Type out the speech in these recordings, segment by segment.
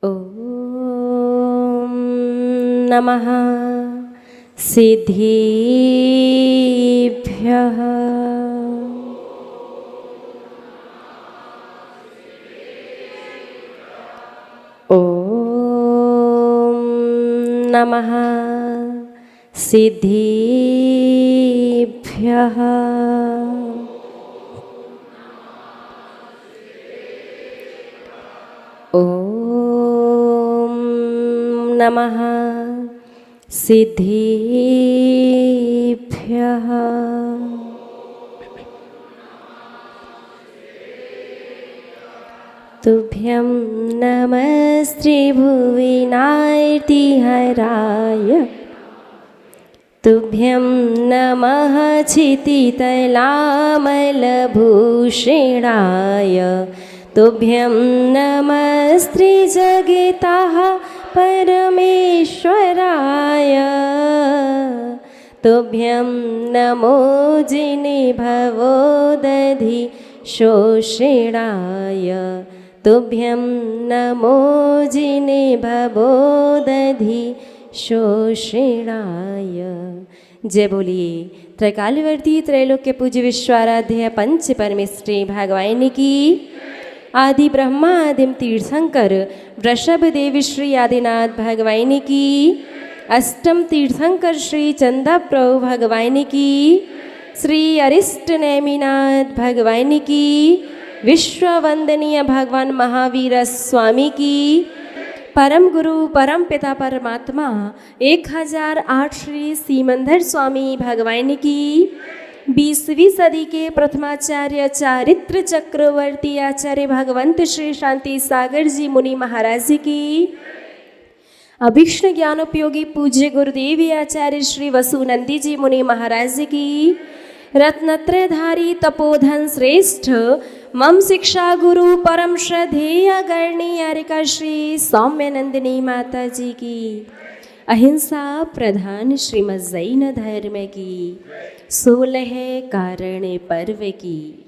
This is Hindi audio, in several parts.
ॐ नमः सिद्धिभ्यः। ॐ नमः सिद्धिभ्यः। ॐ नमः सिद्धिभ्यः। तुभ्यं नमस्ते भुविनार्तिहराय, तुभ्यं नमः क्षितितलामलभूषणाय, तुभ्यं नमस्ते जगतः परमेश्वराय, तुभ्यं नमो जिनेभवोदधि शोषणाय, तुभ्यं नमो जिनेभवोदधि शोषणाय। जय बोलिए त्रैकालवर्ती त्रैलोक्य पूज्य विश्वाराध्य पंच परमेष्ठी भगवान की। आदि ब्रह्मा आदिम तीर्थंकर वृषभ देव श्री आदिनाथ भगवान की। अष्टम तीर्थंकर श्री चंदा प्रभु भगवान की। श्री अरिष्ट नेमिनाथ भगवान की। विश्व वंदनीय भगवान महावीर स्वामी की। परम गुरु परम पिता परमात्मा 1008 श्री सीमंदर स्वामी भगवान की। 20वीं सदी के प्रथमाचार्य चारित्र चक्रवर्ती आचार्य भगवंत श्री शांति सागर जी मुनि महाराज की। अभीष्ण ज्ञानोपयोगी पूज्य गुरुदेव आचार्य श्री वसुनंदी जी मुनि महाराज की। रत्नत्रयधारी तपोधन श्रेष्ठ मम शिक्षा गुरु परम श्रद्धेय गणनीयारिका श्री सौम्यनंदिनी माता जी की। अहिंसा प्रधान श्रीमद जैन धर्म की। 16 कारण पर्व की।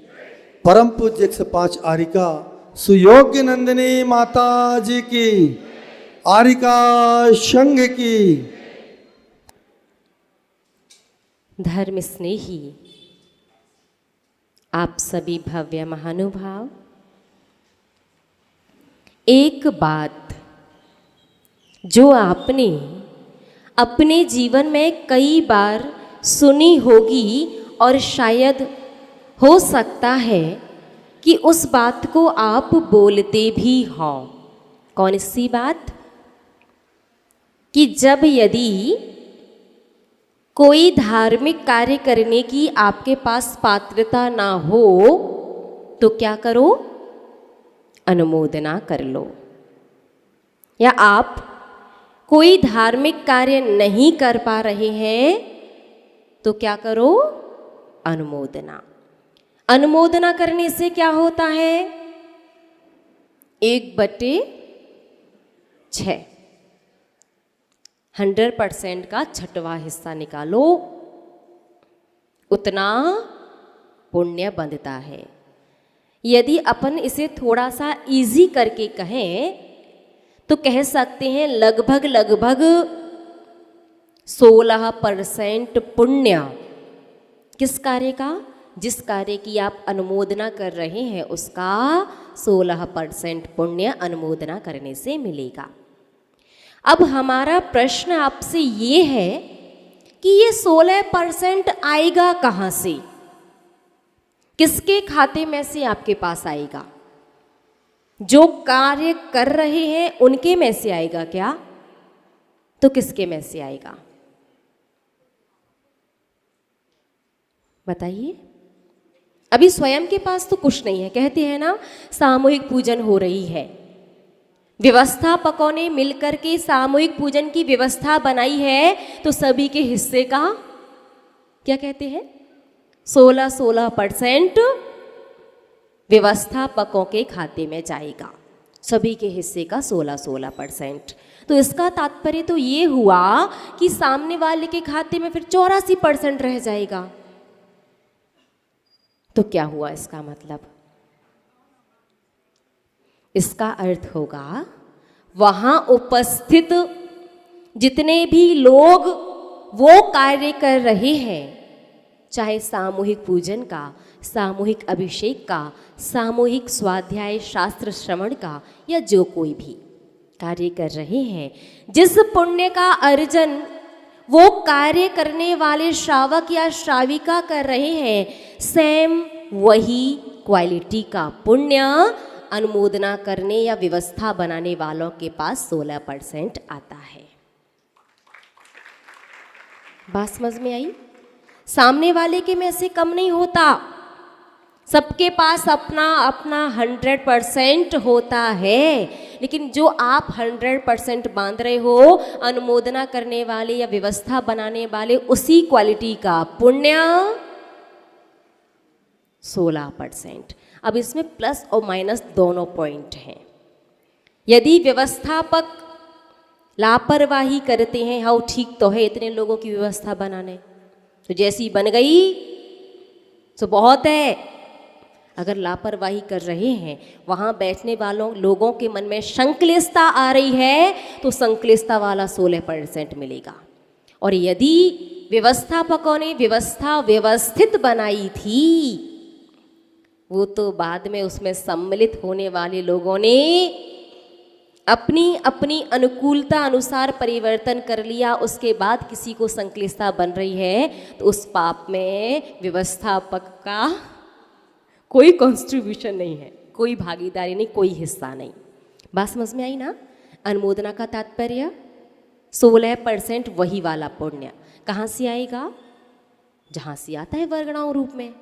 परम पूज्य 105 आरिका सुयोग्य नंदिनी माता जी की। आरिका संघ की। धर्म स्नेही आप सभी भव्य महानुभाव, एक बात जो आपने अपने जीवन में कई बार सुनी होगी और शायद हो सकता है कि उस बात को आप बोलते भी हों। कौन सी बात? कि जब यदि कोई धार्मिक कार्य करने की आपके पास पात्रता ना हो तो क्या करो? अनुमोदना कर लो। या आप कोई धार्मिक कार्य नहीं कर पा रहे हैं तो क्या करो? अनुमोदना। अनुमोदना करने से क्या होता है? 1/6 100% का 6वां हिस्सा निकालो, उतना पुण्य बनता है। यदि अपन इसे थोड़ा सा इजी करके कहें तो कह सकते हैं लगभग 16% पुण्य किस कार्य का? जिस कार्य की आप अनुमोदना कर रहे हैं उसका 16% पुण्य अनुमोदना करने से मिलेगा। अब हमारा प्रश्न आपसे ये है कि ये 16% आएगा कहाँ से? किसके खाते में से आपके पास आएगा? जो कार्य कर रहे हैं उनके में से आएगा क्या? तो किसके में से आएगा? बताइए। अभी स्वयं के पास तो कुछ नहीं है। कहते हैं ना सामूहिक पूजन हो रही है, व्यवस्थापकों ने मिलकर के सामूहिक पूजन की व्यवस्था बनाई है तो सभी के हिस्से का क्या कहते हैं? 16% व्यवस्थापकों के खाते में जाएगा। सभी के हिस्से का 16% तो इसका तात्पर्य तो ये हुआ कि सामने वाले के खाते में फिर 84% रह जाएगा। तो क्या हुआ इसका मतलब? इसका अर्थ होगा वहाँ उपस्थित जितने भी लोग वो कार्य कर रहे हैं, चाहे सामूहिक पूजन का, सामूहिक अभिषेक का, सामूहिक स्वाध्याय शास्त्र श्रवण का, या जो कोई भी कार्य कर रहे हैं, जिस पुण्य का अर्जन वो कार्य करने वाले श्रावक या श्राविका कर रहे हैं, सेम वही क्वालिटी का पुण्य अनुमोदना करने या व्यवस्था बनाने वालों के पास 16% आता है। बात समझ में आई? सामने वाले के में से कम नहीं होता, सबके पास अपना अपना 100% होता है, लेकिन जो आप 100% बांध रहे हो अनुमोदना करने वाले या व्यवस्था बनाने वाले, उसी क्वालिटी का पुण्य 16%। अब इसमें प्लस और माइनस दोनों पॉइंट हैं। यदि व्यवस्थापक लापरवाही करते हैं, हाँ ठीक तो है इतने लोगों की व्यवस्था बनाने, तो जैसी बन गई तो बहुत है। अगर लापरवाही कर रहे हैं, वहाँ बैठने वालों लोगों के मन में संक्लिष्टता आ रही है, तो संक्लिष्टता वाला 16% मिलेगा। और यदि व्यवस्थापकों ने व्यवस्था व्यवस्थित बनाई थी, वो तो बाद में उसमें सम्मिलित होने वाले लोगों ने अपनी अपनी अनुकूलता अनुसार परिवर्तन कर लिया, उसके बाद किसी को संक्लिष्टता बन रही है, तो उस पाप में व्यवस्थापक का कोई कॉन्ट्रीब्यूशन नहीं है, कोई भागीदारी नहीं, कोई हिस्सा नहीं। बात समझ में आई ना? अनुमोदना का तात्पर्य 16% वही वाला पुण्य कहाँ से आएगा? जहाँ से आता है वर्गणाओं रूप में,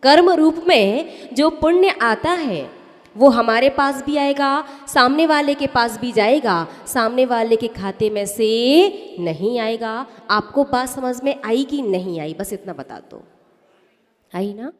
कर्म रूप में जो पुण्य आता है वो हमारे पास भी आएगा, सामने वाले के पास भी जाएगा, सामने वाले के खाते में से नहीं आएगा। आपको बात समझ में आई कि नहीं आई? बस इतना बता दो। आई ना?